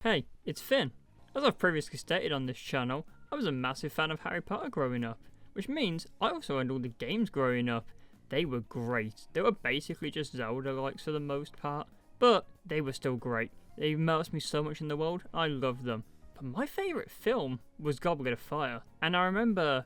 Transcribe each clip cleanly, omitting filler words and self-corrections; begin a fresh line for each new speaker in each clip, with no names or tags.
Hey, it's Finn. As I've previously stated on this channel, I was a massive fan of Harry Potter growing up, which means I also owned all the games growing up. They were great. They were basically just Zelda-likes for the most part, but they were still great. They immersed me so much in the world, I loved them. But my favourite film was Goblet of Fire, and I remember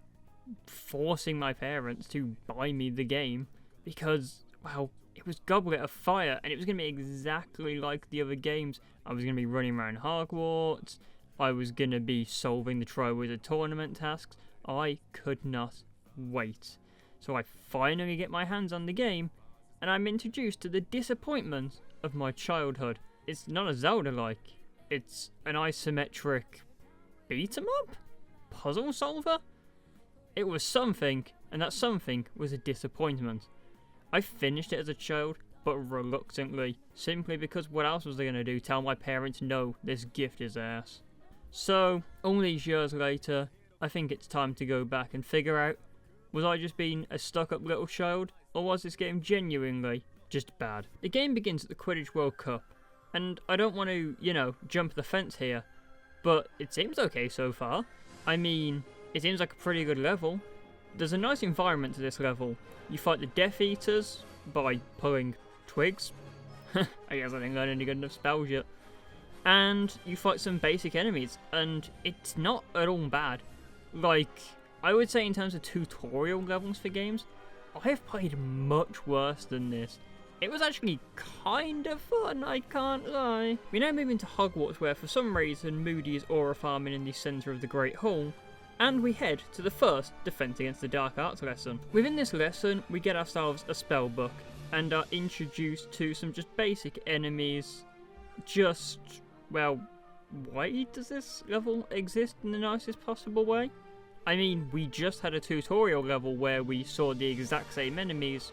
forcing my parents to buy me the game because, well, it was Goblet of Fire, and it was going to be exactly like the other games. I was going to be running around Hogwarts, I was going to be solving the Triwizard Tournament tasks. I could not wait. So I finally get my hands on the game, and I'm introduced to the disappointment of my childhood. It's not a Zelda-like, it's an isometric beat-em-up? Puzzle solver? It was something, and that something was a disappointment. I finished it as a child, but reluctantly, simply because what else was I going to do? Tell my parents, no, this gift is theirs. So, all these years later, I think it's time to go back and figure out, was I just being a stuck-up little child, or was this game genuinely just bad? The game begins at the Quidditch World Cup, and I don't want to, jump the fence here, but it seems okay so far. I mean, it seems like a pretty good level. There's a nice environment to this level. You fight the Death Eaters by pulling twigs. I guess I didn't learn any good enough spells yet. And you fight some basic enemies, and it's not at all bad. Like, I would say in terms of tutorial levels for games, I have played much worse than this. It was actually kind of fun, I can't lie. We now move into Hogwarts, where for some reason Moody is aura farming in the centre of the Great Hall, and we head to the first Defense Against the Dark Arts lesson. Within this lesson, we get ourselves a spell book, and are introduced to some just basic enemies. Well, why does this level exist in the nicest possible way? I mean, we just had a tutorial level where we saw the exact same enemies,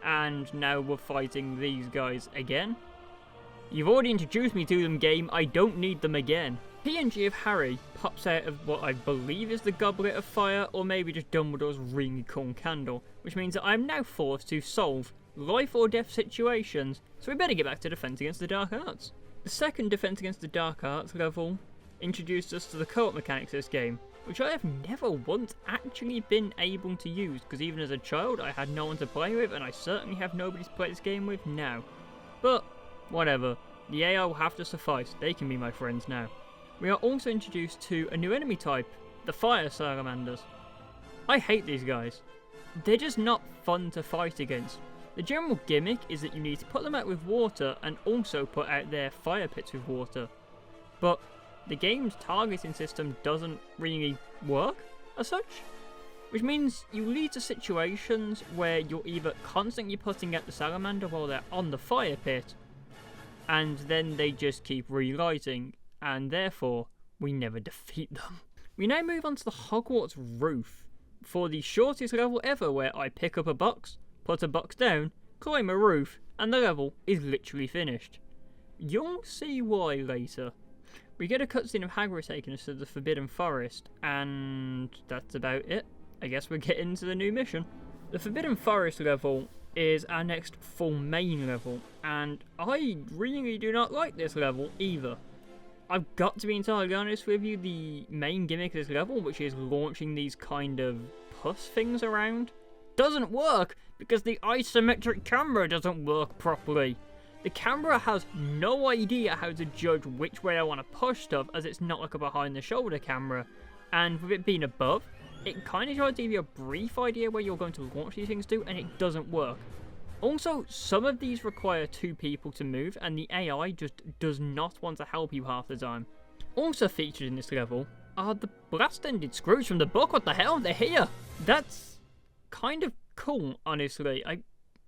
and now we're fighting these guys again? You've already introduced me to them, game, I don't need them again. PNG of Harry pops out of what I believe is the Goblet of Fire, or maybe just Dumbledore's really cool candle, which means that I am now forced to solve life or death situations, so we better get back to Defense Against the Dark Arts. The second Defense Against the Dark Arts level introduced us to the co-op mechanics of this game, which I have never once actually been able to use, because even as a child I had no one to play with, and I certainly have nobody to play this game with now. But, whatever, the AI will have to suffice, they can be my friends now. We are also introduced to a new enemy type, the Fire Salamanders. I hate these guys. They're just not fun to fight against. The general gimmick is that you need to put them out with water and also put out their fire pits with water. But the game's targeting system doesn't really work as such, which means you lead to situations where you're either constantly putting out the salamander while they're on the fire pit, and then they just keep relighting, and therefore we never defeat them. We now move on to the Hogwarts roof for the shortest level ever, where I pick up a box, put a box down, climb a roof, and the level is literally finished. You'll see why later. We get a cutscene of Hagrid taking us to the Forbidden Forest, and that's about it. I guess we're getting to the new mission. The Forbidden Forest level is our next full main level, and I really do not like this level either. I've got to be entirely honest with you, the main gimmick of this level, which is launching these kind of pus things around, doesn't work because the isometric camera doesn't work properly. The camera has no idea how to judge which way I want to push stuff, as it's not like a behind the shoulder camera, and with it being above, it kind of tries to give you a brief idea where you're going to launch these things to, and it doesn't work. Also, some of these require two people to move, and the AI just does not want to help you half the time. Also featured in this level are the blast-ended screws from the book. What the hell? They're here! That's kind of cool, honestly.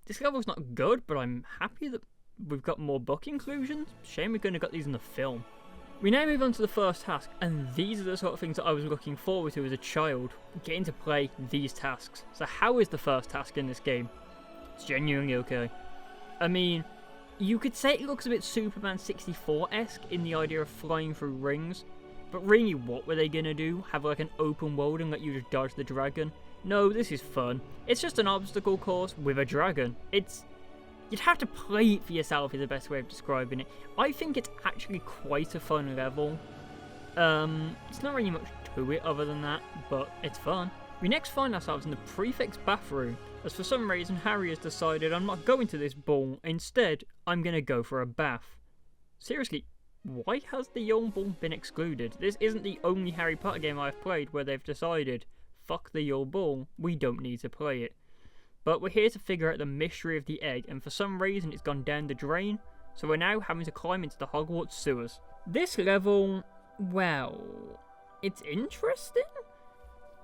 This level's not good, but I'm happy that we've got more book inclusions. Shame we couldn't have got these in the film. We now move on to the first task, and these are the sort of things that I was looking forward to as a child, getting to play these tasks. So how is the first task in this game? It's genuinely okay. I mean, you could say it looks a bit Superman 64-esque in the idea of flying through rings, but really what were they gonna do? Have like an open world and let you just dodge the dragon? No, this is fun. It's just an obstacle course with a dragon. It's You'd have to play it for yourself is the best way of describing it. I think it's actually quite a fun level. It's not really much to it other than that, but it's fun. We next find ourselves in the prefect's bathroom, as for some reason Harry has decided I'm not going to this ball, instead I'm going to go for a bath. Seriously, why has the Yule Ball been excluded? This isn't the only Harry Potter game I've played where they've decided, fuck the Yule Ball, we don't need to play it. But we're here to figure out the mystery of the egg, and for some reason it's gone down the drain, so we're now having to climb into the Hogwarts sewers. This level, well, it's interesting.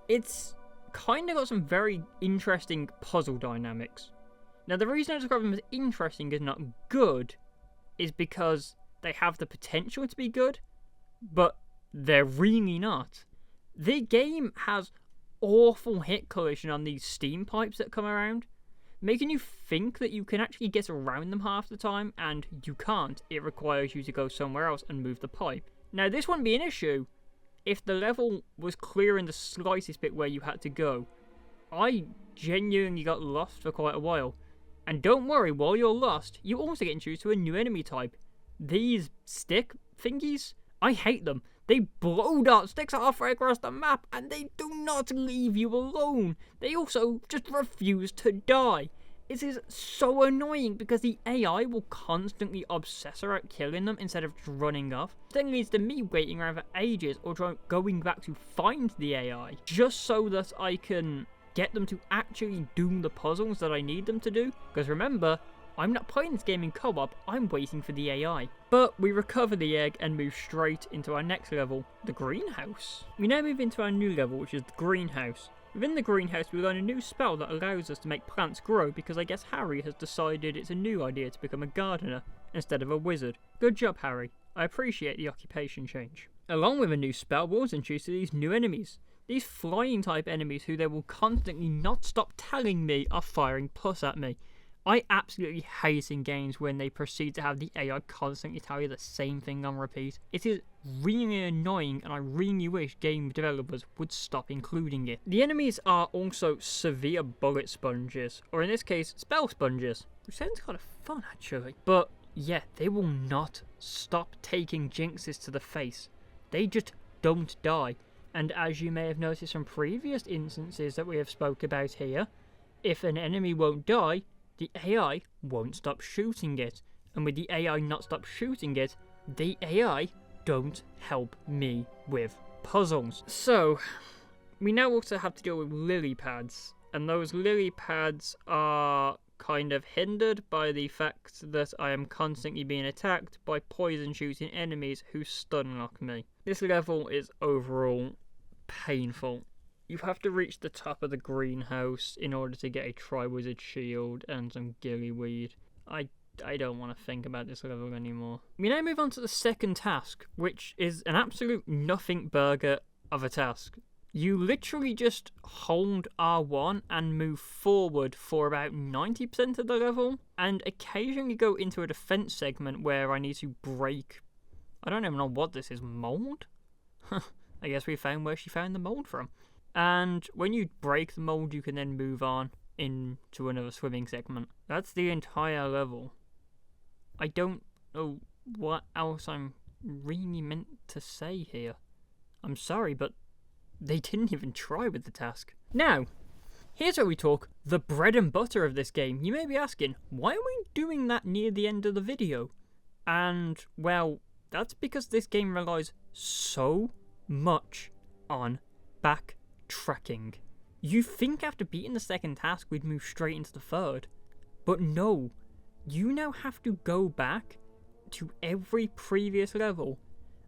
It's kind of got some very interesting puzzle dynamics. Now the reason I describe them as interesting and not good is because they have the potential to be good, but they're really not. The game has awful hit collision on these steam pipes that come around, making you think that you can actually get around them half the time, and you can't. It requires you to go somewhere else and move the pipe. Now this wouldn't be an issue if the level was clear in the slightest bit where you had to go. I genuinely got lost for quite a while. And don't worry, while you're lost, you also get introduced to a new enemy type. These stick thingies, I hate them. They blow dart sticks halfway across the map and they do not leave you alone. They also just refuse to die. It is so annoying because the AI will constantly obsess about killing them instead of just running off. Then leads to me waiting around for ages or going back to find the AI just so that I can get them to actually do the puzzles that I need them to do. Because remember, I'm not playing this game in co-op, I'm waiting for the AI. But we recover the egg and move straight into our next level, the greenhouse. We now move into our new level, which is the greenhouse. Within the greenhouse, we learn a new spell that allows us to make plants grow because I guess Harry has decided it's a new idea to become a gardener instead of a wizard. Good job, Harry. I appreciate the occupation change. Along with a new spell, we're also introduced to these new enemies. These flying type enemies who they will constantly not stop telling me are firing pus at me. I absolutely hate in games when they proceed to have the AI constantly tell you the same thing on repeat. It is really annoying and I really wish game developers would stop including it. The enemies are also severe bullet sponges, or in this case, spell sponges, which sounds kind of fun actually. But yeah, they will not stop taking jinxes to the face. They just don't die. And as you may have noticed from previous instances that we have spoke about here, if an enemy won't die, the AI won't stop shooting it. And with the AI not stop shooting it, the AI don't help me with puzzles. So, we now also have to deal with lily pads. And those lily pads are kind of hindered by the fact that I am constantly being attacked by poison shooting enemies who stun lock me. This level is overall painful. You have to reach the top of the greenhouse in order to get a Triwizard Shield and some gillyweed. I don't want to think about this level anymore. We now move on to the second task, which is an absolute nothing burger of a task. You literally just hold R1 and move forward for about 90% of the level, and occasionally go into a defense segment where I need to break, I don't even know what this is, mold? I guess we found where she found the mold from. And when you break the mold, you can then move on into another swimming segment. That's the entire level. I don't know what else I'm really meant to say here. I'm sorry, but they didn't even try with the task. Now, here's where we talk the bread and butter of this game. You may be asking, why are we doing that near the end of the video? And, well, that's because this game relies so much on backtracking. You think after beating the second task we'd move straight into the third, but no, you now have to go back to every previous level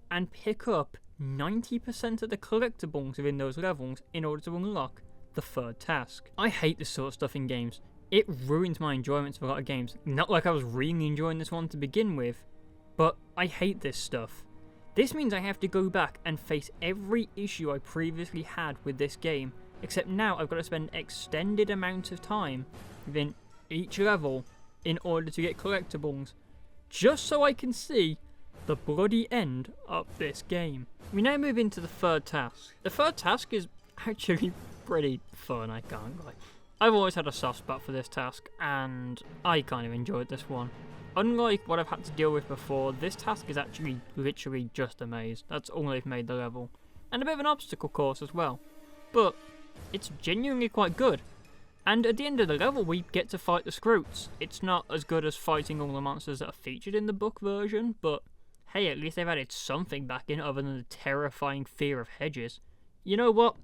and pick up 90% of the collectibles within those levels in order to unlock the third task. I hate this sort of stuff in games. It ruins my enjoyment of a lot of games. Not like I was really enjoying this one to begin with, but I hate this stuff. This means I have to go back and face every issue I previously had with this game, except now I've got to spend extended amounts of time within each level in order to get collectibles, just so I can see the bloody end of this game. We now move into the third task. The third task is actually pretty fun, I can't lie. I've always had a soft spot for this task, and I kind of enjoyed this one. Unlike what I've had to deal with before, this task is actually literally just a maze. That's all they've made the level. And a bit of an obstacle course as well. But it's genuinely quite good. And at the end of the level, we get to fight the Scroots. It's not as good as fighting all the monsters that are featured in the book version, but hey, at least they've added something back in other than the terrifying fear of hedges. You know what?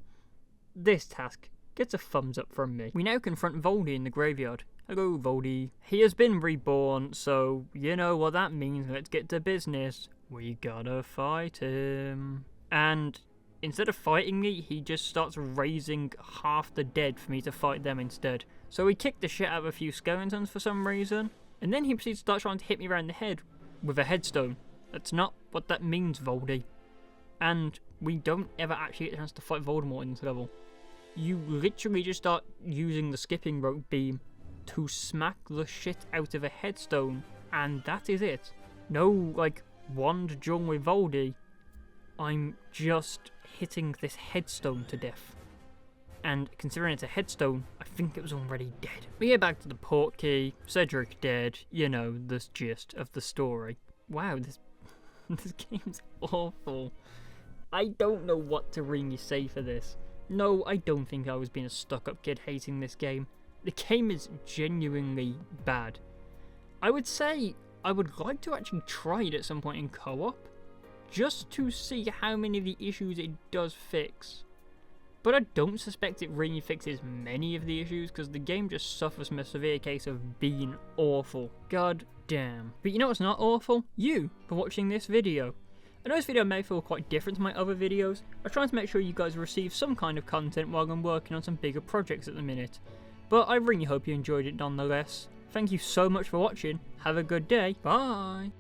This task gets a thumbs up from me. We now confront Voldy in the graveyard. Hello, Voldy. He has been reborn, so you know what that means. Let's get to business. We gotta fight him. And instead of fighting me, he just starts raising half the dead for me to fight them instead. So we kick the shit out of a few skeletons for some reason, and then he proceeds to start trying to hit me around the head with a headstone. That's not what that means, Voldy. And we don't ever actually get a chance to fight Voldemort in this level. You literally just start using the skipping rope beam to smack the shit out of a headstone, and that is it. No, like, wand duel with Voldy. I'm just hitting this headstone to death. And considering it's a headstone, I think it was already dead. We get back to the port key, Cedric dead, you know, the gist of the story. Wow, this game's awful. I don't know what to really say for this. No, I don't think I was being a stuck-up kid hating this game. The game is genuinely bad. I would say I would like to actually try it at some point in co-op, just to see how many of the issues it does fix. But I don't suspect it really fixes many of the issues, because the game just suffers from a severe case of being awful. God damn. But you know what's not awful? You, for watching this video. I know this video may feel quite different to my other videos. I'm trying to make sure you guys receive some kind of content while I'm working on some bigger projects at the minute. But I really hope you enjoyed it nonetheless. Thank you so much for watching. Have a good day. Bye.